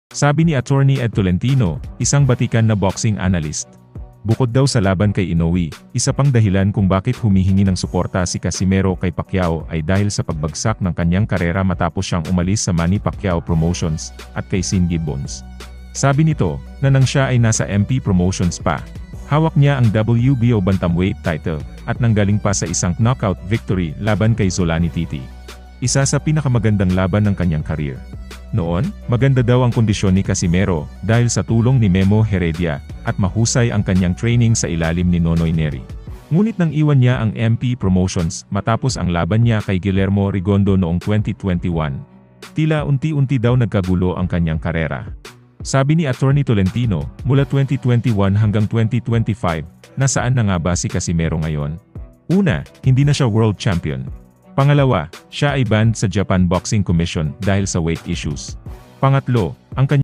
Sabi ni Attorney Ed Tolentino, isang batikan na boxing analyst. Bukod daw sa laban kay Inoue, isa pang dahilan kung bakit humihingi ng suporta si Casimero kay Pacquiao ay dahil sa pagbagsak ng kanyang karera matapos siyang umalis sa Manny Pacquiao Promotions at kay Sin Gibbons. Sabi nito, na nang siya ay nasa MP Promotions pa, hawak niya ang WBO Bantamweight title, at nanggaling pa sa isang knockout victory laban kay Zolani Titi. Isa sa pinakamagandang laban ng kanyang career. Noon, maganda daw ang kondisyon ni Casimero, dahil sa tulong ni Memo Heredia, at mahusay ang kanyang training sa ilalim ni Nonoy Neri. Ngunit nang iwan niya ang MP Promotions, matapos ang laban niya kay Guillermo Rigondo noong 2021. Tila unti-unti daw nagkagulo ang kanyang karera. Sabi ni Attorney Tolentino, mula 2021 hanggang 2025, nasaan na nga ba si Casimero ngayon? Una, hindi na siya world champion. Pangalawa, siya ay banned sa Japan Boxing Commission dahil sa weight issues. Pangatlo, ang kanyang